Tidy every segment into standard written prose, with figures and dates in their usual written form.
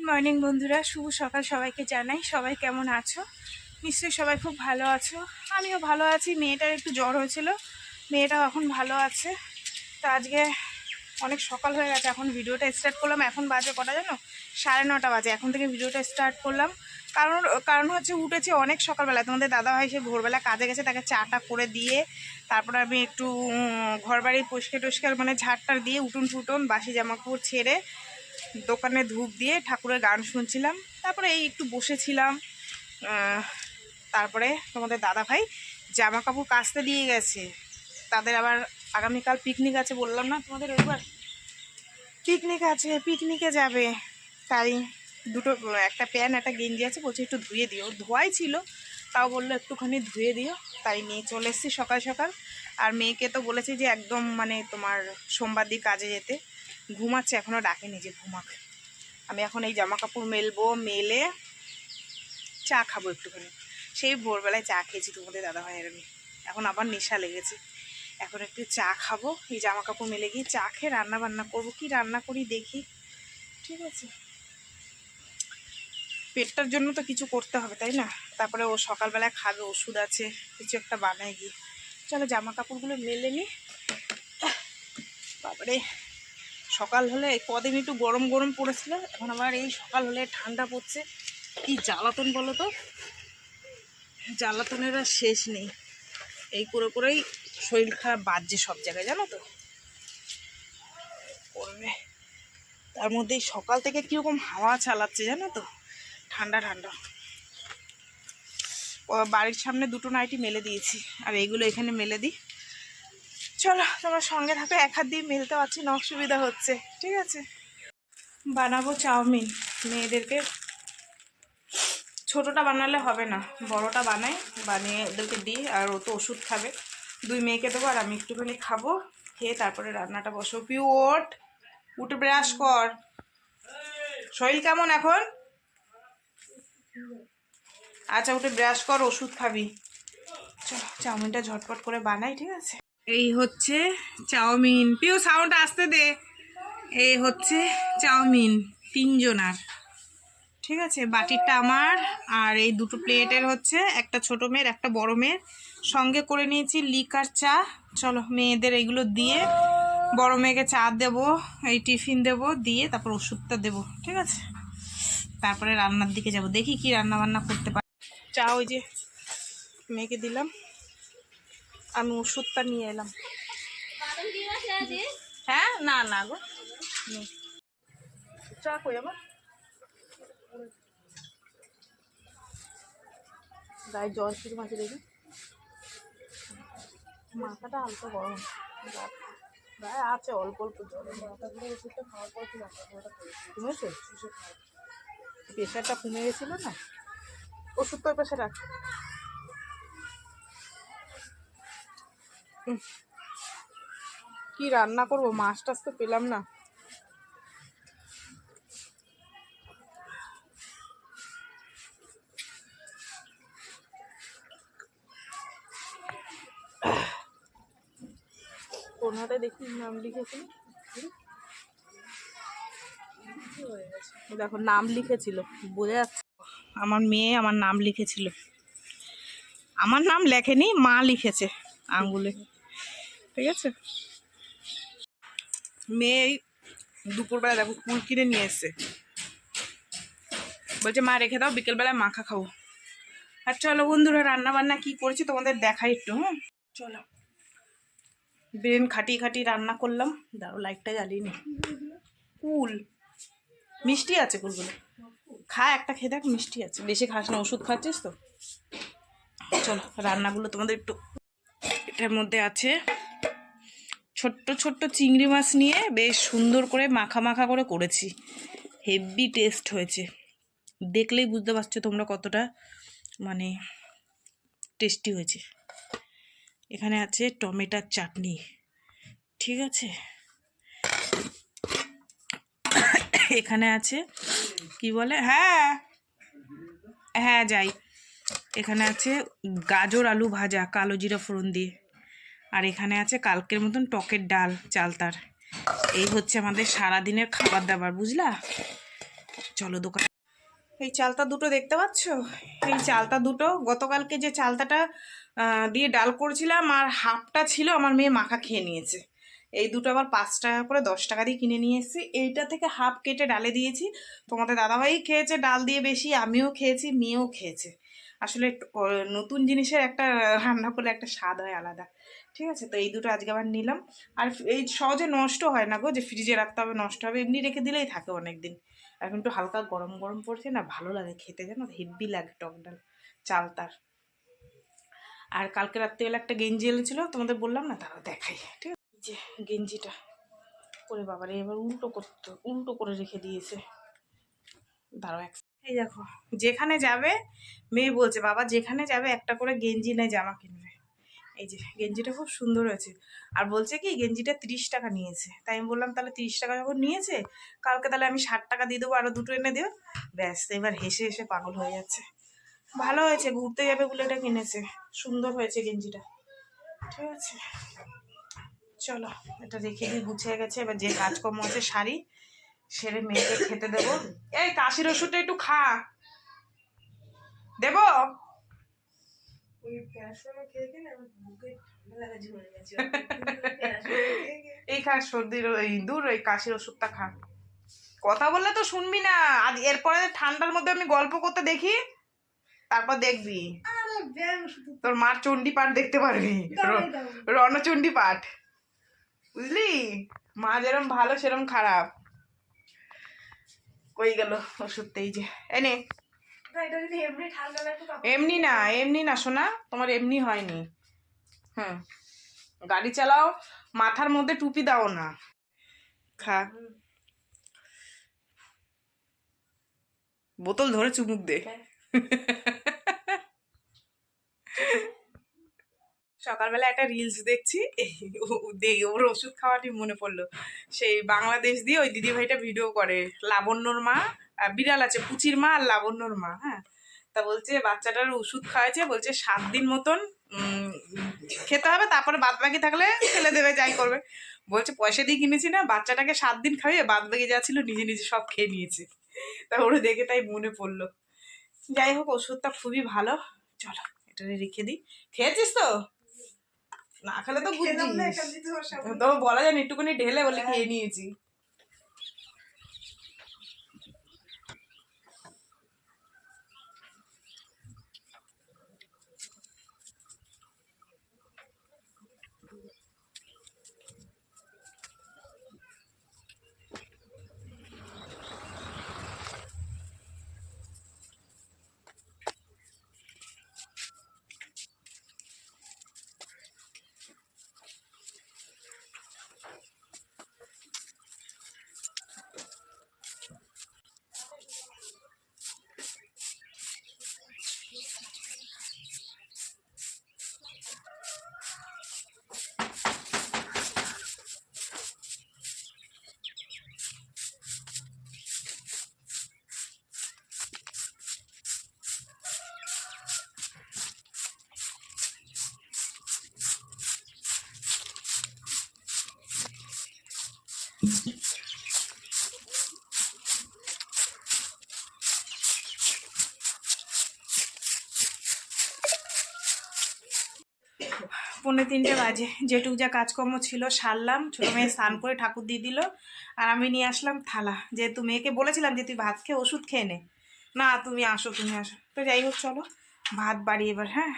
Morning বন্ধুরা, শুভ সকাল সবাইকে জানাই। সবাই কেমন আছো? নিশ্চয়ই সবাই খুব ভালো আছো। আমিও ভালো আছি। মেয়েটার একটু জ্বর হয়েছিল, মেয়েটাও এখন ভালো আছে। তো আজকে অনেক সকাল হয়ে গেছে, এখন ভিডিওটা স্টার্ট করলাম। এখন বাজে কটা জানো? 9:30 বাজে। এখন থেকে ভিডিওটা স্টার্ট করলাম। কারণ হচ্ছে উঠেছি অনেক সকালবেলা। তোমাদের দাদাভাই সে ভোরবেলা কাজে গেছে, তাকে চাটা করে দিয়ে তারপরে আমি একটু ঘর বাড়ি পরিষ্কার মানে ঝাড়টার দিয়ে উঠোন ফুটুন বাসি জামাকাপড় ছেড়ে দোকানে ধূপ দিয়ে ঠাকুরের গান শুনছিলাম। তারপরে এই একটু বসেছিলাম। তারপরে তোমাদের দাদাভাই জামা কাপড় কাচতে দিয়ে গেছে। তাদের আবার আগামীকাল পিকনিক আছে, বললাম না তোমাদের? একবার পিকনিক আছে, পিকনিকে যাবে। তাই দুটো, একটা প্যান্ট একটা গেঞ্জি আছে, বলছে একটু ধুয়ে দিও। ধোয়াই ছিল, তাও বললো একটুখানি ধুয়ে দিও। তাই নিয়ে চলে এসেছি সকাল সকাল। আর মেয়েকে তো বলেছি যে একদম মানে তোমার সোমবার দিন কাজে যেতে। ঘুমাচ্ছে, এখনও ডাকেনি যে ঘুমাক। আমি এখন এই জামা কাপড় মেলবো, মেলে চা খাবো একটুখানি। সেই ভোরবেলায় চা খেয়েছি তোমাদের দাদাভাইয়ের আমি। এখন আবার নেশা লেগেছে, এখন একটু চা খাবো। এই জামা কাপড় মেলে গিয়ে চা খেয়ে রান্না বান্না করবো। কি রান্না করি দেখি, ঠিক আছে? পেটটার জন্য তো কিছু করতে হবে, তাই না? তারপরে ও সকালবেলায় খাবে, ওষুধ আছে, কিছু একটা বানায় গিয়ে। চলো জামা কাপড়গুলো মেলে নি। তারপরে সকাল হলে কদিন একটু গরম গরম পড়েছিল, এখন আবার এই সকাল হলে ঠান্ডা পড়ছে। কি জ্বালাতন বলো তো, জ্বালাতনের আর শেষ নেই। এই করে করেই শরীর খারাপ বাজছে সব জায়গায়, জানো তো। করবে তার মধ্যেই সকাল থেকে কীরকম হাওয়া চালাচ্ছে জানো তো, ঠান্ডা ঠান্ডা। বাড়ির সামনে দুটো নাইটি মেলে দিয়েছি, আর এইগুলো এখানে মেলে দিই। চলো তোমার সঙ্গে থাকো, এক হাত দিয়ে মেলতে পারছি না, অসুবিধা হচ্ছে। ঠিক আছে, বানাবো চাউমিন। মেয়েদেরকে ছোটোটা বানালে হবে না, বড়টা বানিয়ে ওদেরকে দিই। আর ও তো ওষুধ খাবে, 2 মেয়েকে দেবো আর আমি একটুখানি খাবো। খেয়ে তারপরে রান্নাটা বসো। পিউ ওঠ, উঠে ব্রাশ কর। শরীর কেমন এখন? আচ্ছা, উঠে ব্রাশ কর, ওষুধ খাবি। চলো চাউমিনটা ঝটপট করে বানাই, ঠিক আছে? এই হচ্ছে চাউমিন। পিউ সাউন্ড আসতে দে। এই হচ্ছে চাউমিন 3 জনার, ঠিক আছে? বাটিরটা আমার, আর এই দুটো প্লেটের হচ্ছে একটা ছোট মেয়ের একটা বড় মেয়ের। সঙ্গে করে নিয়েছি লিকার চা। চলো মেয়েদের এইগুলো দিয়ে বড় মেয়েকে চা দেবো, এই টিফিন দেবো, দিয়ে তারপর ওষুধটা দেবো, ঠিক আছে? তারপরে রান্নার দিকে যাব, দেখি কি রান্না বান্না করতে পারি। চা ওই যে মেয়েকে দিলাম, আমি ওষুধটা নিয়ে এলাম। হ্যাঁ, না না গো, চা কই আমার? গায়ে জ্বর শুরু মাঝে দেখি, মাথাটা হালকা গরম, গায়ে আছে অল্প অল্প জ্বর। মাথাগুলো ওষুধটা খাওয়ার পর কি কমেছে? প্রেশারটা কমে গেছিল না, ওষুধ তো পাশে রাখ। কি রান্না করবো, মাছ টাছ তো পেলাম না। কোনটায় দেখি নাম লিখেছিল, দেখো নাম লিখেছিল, বোঝা যাচ্ছে। আমার মেয়ে আমার নাম লিখেছিল, আমার নাম লেখেনি, মা লিখেছে আঙ্গুলে, ঠিক আছে? মেয়ে দুপুরবেলা দেখো কুল কিনে নিয়ে এসছে, বলছে মা রেখে দাও, বিকেলবেলায় মাখা খাবো। আর চলো বন্ধুরা, রান্না বান্না কি করেছি তোমাদের দেখাই একটু। হ্যাঁ চলো, ব্রেন খাটিয়ে রান্না করলাম। দাঁড়ো লাইটটা জ্বালিয়ে নি। কুল মিষ্টি আছে, কুলগুলো খা, একটা খেয়ে দেখ, মিষ্টি আছে। বেশি খাস না, ওষুধ খাচ্ছিস তো। চলো রান্নাগুলো তোমাদের একটু। এটার মধ্যে আছে ছোট্ট ছোট্ট চিংড়ি মাছ নিয়ে বেশ সুন্দর করে মাখা মাখা করে করেছি, হেভি টেস্ট হয়েছে। দেখলেই বুঝতে পারছো তোমরা কতটা মানে টেস্টি হয়েছে। এখানে আছে টমেটোর চাটনি, ঠিক আছে? এখানে আছে কি বলে, হ্যাঁ হ্যাঁ যাই, এখানে আছে গাজর আলু ভাজা কালো জিরা ফোড়ন দিয়ে। আর এখানে আছে কালকের মতন টকের ডাল চালতার। এই হচ্ছে আমাদের সারাদিনের খাবার দাবার, বুঝলা? চলো দোকান। এই চালতা দুটো দেখতে পাচ্ছ, এই চালতা দুটো গতকালকে যে চালতাটা দিয়ে ডাল করেছিলাম আর হাফটা ছিল আমার মেয়ে মাখা খেয়ে নিয়েছে। এই দুটো আবার 5 টাকা করে 10 টাকা দিয়ে কিনে নিয়ে এসেছি। এইটা থেকে হাফ কেটে ডালে দিয়েছি। তোমাদের দাদাভাই খেয়েছে ডাল দিয়ে বেশি, আমিও খেয়েছি, মেয়েও খেয়েছে। আসলে নতুন জিনিসের একটা রান্না করলে একটা স্বাদ হয় আলাদা। ঠিক আছে, তো এই দুটো আজকে আবার নিলাম। আর এই সহজে নষ্ট হয় না গো, যে ফ্রিজে রাখতে হবে নষ্ট হবে, এমনি রেখে দিলেই থাকে অনেক দিন। এখন একটু হালকা গরম গরম পড়ছে না, ভালো লাগে খেতে, জানো হেব্বি লাগে টক ডাল চালতার। আর কালকে রাত্রিবেলা একটা গেঞ্জি এনেছিল, তোমাদের বললাম না, তারাও দেখাই। ঠিক আছে, এই যে গেঞ্জিটা, ওরে বাবারে এবার উল্টো করে রেখে দিয়েছে। দাঁড়াও এই দেখো, যেখানে যাবে মেয়ে বলছে বাবা যেখানে যাবে একটা করে গেঞ্জি নেয় জামা কিনবে। এই যে গেঞ্জিটা খুব সুন্দর হয়েছে। আর বলছে কি গেঞ্জিটা 30 টাকা নিয়েছে। তাই আমি বললাম তাহলে 30 টাকা যখন নিয়েছে কালকে তাহলে আমি 60 টাকা দিয়ে দেবো, আরো দুটো এনে দিও। ব্যাস, এবার হেসে হেসে পাগল হয়ে যাচ্ছে। ভালো হয়েছে, ঘুরতে যাবে বলে এটা কিনেছে। সুন্দর হয়েছে গেঞ্জিটা। ঠিক আছে, চলো এটা রেখে দিয়ে গুছিয়ে গেছে। এবার যে কাজকর্ম আছে শাড়ি সেরে মেয়েকে খেতে দেবো। এই কাশির ওষুধটা একটু খা, দেবো? এই খা সর্দির ওই দূর ওই কাশির ওষুধটা খা। কথা বললে তো শুনবি না। আজ এরপরে ঠান্ডার মধ্যে আমি গল্প করতে দেখি, তারপর দেখবি তোর মার চণ্ডী পাঠ দেখতে পারবি, রণচণ্ডী পাঠ, বুঝলি? মা যেরম ভালো সেরম খারাপ। কই গেল ওষুধটা? এই যে এনে। এমনি না সোনা, তোমার এমনি হয়নি। হুম, গাড়ি চালাও, মাথার মধ্যে টুপি দাও না। খা, বোতল ধরে চুমুক দে। সকালবেলা একটা রিলস দেখছি, ওর ওষুধ খাওয়াটি মনে পড়লো। সেই বাংলাদেশ দিয়ে ওই দিদিভাইটা ভিডিও করে, লাবণ্যর মা, বিড়াল আছে পুচির মা আর লাবণ্যর মা। হ্যাঁ, তা বলছে বাচ্চাটার ওষুধ খাওয়াইছে, বলছে 7 দিন মতন খেতে হবে, তারপরে বাদ বাকি থাকলে ফেলে দেবে, যাই করবে। বলছে পয়সা দিয়ে কিনেছি না, বাচ্চাটাকে 7 দিন খাইয়ে বাদ বাকি যা ছিল নিজে নিজে সব খেয়ে নিয়েছে। তা ওরা দেখে তাই মনে পড়লো। যাই হোক, ওষুধটা খুবই ভালো। চলো এটা রেখে দিই। খেয়েছিস তো? না খেলে তো বুঝছিস, তো বলা যায় না, একটুখানি ঢেলে বলে খেয়ে নিয়েছি। পৌনে 3টে বাজে। যেটুক যা কাজকর্ম ছিল সারলাম, ছোটো মেয়ে স্নান করে ঠাকুর দিয়ে দিল, আর আমি নিয়ে আসলাম থালা। যেহেতু মেয়েকে বলেছিলাম যে তুই ভাত খেয়ে ওষুধ খেয়ে নে, না তুমি আসো তুমি আসো। তো যাই হোক চলো ভাত বাড়ি এবার। হ্যাঁ,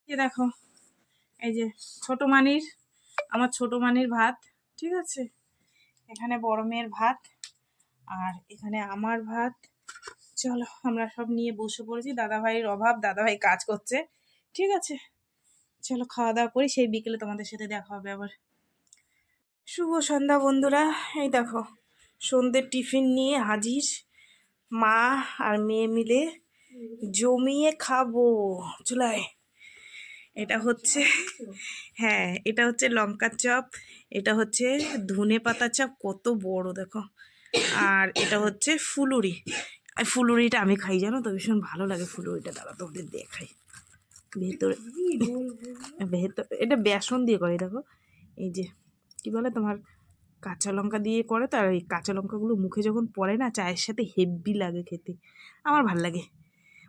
এই দেখো, এই যে আমার ছোটো মানির ভাত। ঠিক আছে, এখানে বড় মেয়ের ভাত, আর এখানে আমার ভাত। চলো আমরা সব নিয়ে বসে পড়েছি। দাদাভাইয়ের অভাব, দাদাভাই কাজ করছে। ঠিক আছে, চলো খাওয়া দাওয়া করি, সেই বিকেলে তোমাদের সাথে দেখা হবে আবার। শুভ সন্ধ্যা বন্ধুরা। এই দেখো সন্ধ্যের টিফিন নিয়ে হাজির, মা আর মেয়ে মিলে জমিয়ে খাবো চুলায়। এটা হচ্ছে, হ্যাঁ এটা হচ্ছে লঙ্কার চপ, এটা হচ্ছে ধনে পাতা চপ, কত বড় দেখো। আর এটা হচ্ছে ফুলুরি। আর ফুলুরিটা আমি খাই, জানো তো, ভীষণ ভালো লাগে ফুলুরিটা। দাঁড়া তোমাদের দেখাই। ভেতরে এটা বেসন দিয়ে করে, দেখো এই যে কি বলে তোমার কাঁচা লঙ্কা দিয়ে করে তো, আর এই কাঁচা লঙ্কাগুলো মুখে যখন পড়ে না চায়ের সাথে হেভি লাগে খেতে, আমার ভাল লাগে।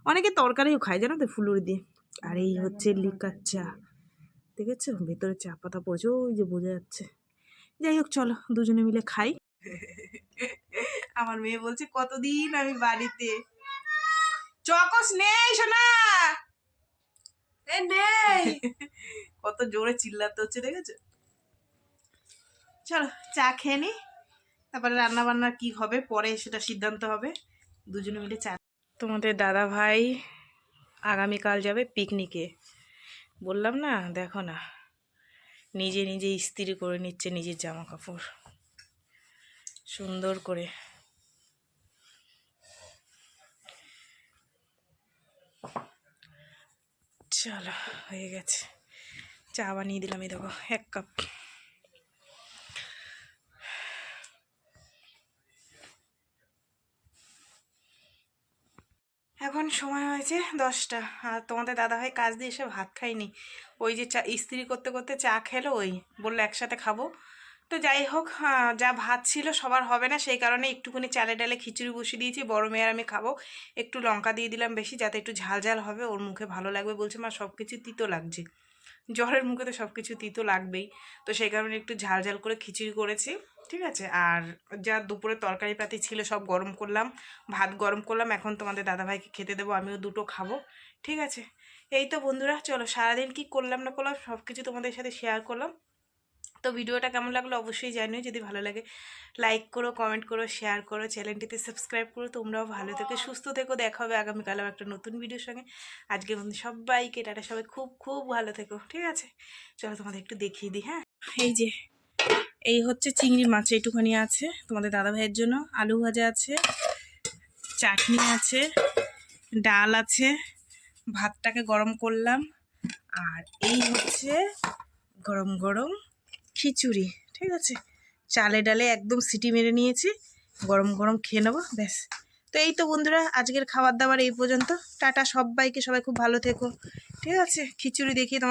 অনেকে তরকারিও খায় জানো তো ফুলুরি দিয়ে। আর এই হচ্ছে লিকার চা, দেখেছো ভেতরে চা পাতা পড়েছে, ওই যে বোঝা যাচ্ছে। যাই হোক চলো দুজনে মিলে খাই। আমার মেয়ে বলছে কতদিন আমি বাড়িতে, চকস নেই শোনা, নেই। কত জোরে চিল্লাতে হচ্ছে দেখেছো। চলো চা খেয়ে নি, তারপরে রান্না বান্না কি হবে পরে সেটা সিদ্ধান্ত হবে, দুজনে মিলে চা। তোমাদের দাদা ভাই আগামীকাল যাবে পিকনিকে, বললাম না, দেখো না নিজে নিজে ইস্ত্রি করে নিচ্ছে নিজের জামা কাপড় সুন্দর করে। চলো হয়ে গেছে, চা বানিয়ে দিলাম, এই দেখো 1 কাপ। এখন সময় হয়েছে 10টা, আর তোমাদের দাদাভাই কাজ দিয়ে এসে ভাত খায়নি, ওই যে চা ইস্ত্রি করতে করতে চা খেলো, ওই বললো একসাথে খাবো। তো যাই হোক, যা ভাত ছিল সবার হবে না, সেই কারণে একটুখানি চালে ডালে খিচুড়ি বসিয়ে দিয়েছি, বড় মেয়ে আর আমি খাবো। একটু লঙ্কা দিয়ে দিলাম বেশি, যাতে একটু ঝাল ঝাল হবে, ওর মুখে ভালো লাগবে। বলছে মা সব কিছু তিতো লাগছে, জ্বরের মুখে তো সব কিছু তিতো লাগবেই, তো সেই কারণে একটু ঝাল ঝাল করে খিচুড়ি করেছি, ঠিক আছে। আর যা দুপুরে তরকারি পাতি ছিল সব গরম করলাম, ভাত গরম করলাম, এখন তোমাদের দাদাভাইকে খেতে দেবো, আমিও দুটো খাবো, ঠিক আছে। এই তো বন্ধুরা, চলো সারাদিন কি করলাম না করলাম সব কিছু তোমাদের সাথে শেয়ার করলাম। তো ভিডিওটা কেমন লাগলো অবশ্যই জানিও, যদি ভালো লাগে লাইক করো, কমেন্ট করো, শেয়ার করো, চ্যানেলটিতে সাবস্ক্রাইব করো। তোমরাও ভালো থেকো, সুস্থ থেকো, দেখা হবে আগামীকালও একটা নতুন ভিডিওর সঙ্গে। আজকে বন্ধু সবাইকে টাটা, সবাই খুব খুব ভালো থেকো, ঠিক আছে। চলো তোমাদের একটু দেখিয়ে দিই। হ্যাঁ, এই যে এই হচ্ছে চিংড়ি মাছ, এইটুখানি আছে তোমাদের দাদা ভাইয়ের জন্য, আলু ভাজা আছে, চাটনি আছে, ডাল আছে, ভাতটাকে গরম করলাম, আর এই হচ্ছে গরম গরম খিচুড়ি, ঠিক আছে। চালে ডালে একদম সিটি মেরে নিয়েছি, গরম গরম খেয়ে নেবো, ব্যাস। তো এই তো বন্ধুরা, আজকের খাবার দাবার এই পর্যন্ত। টাটা সবাইকে, সবাই খুব ভালো থেকো, ঠিক আছে। খিচুড়ি দেখিয়ে তোমার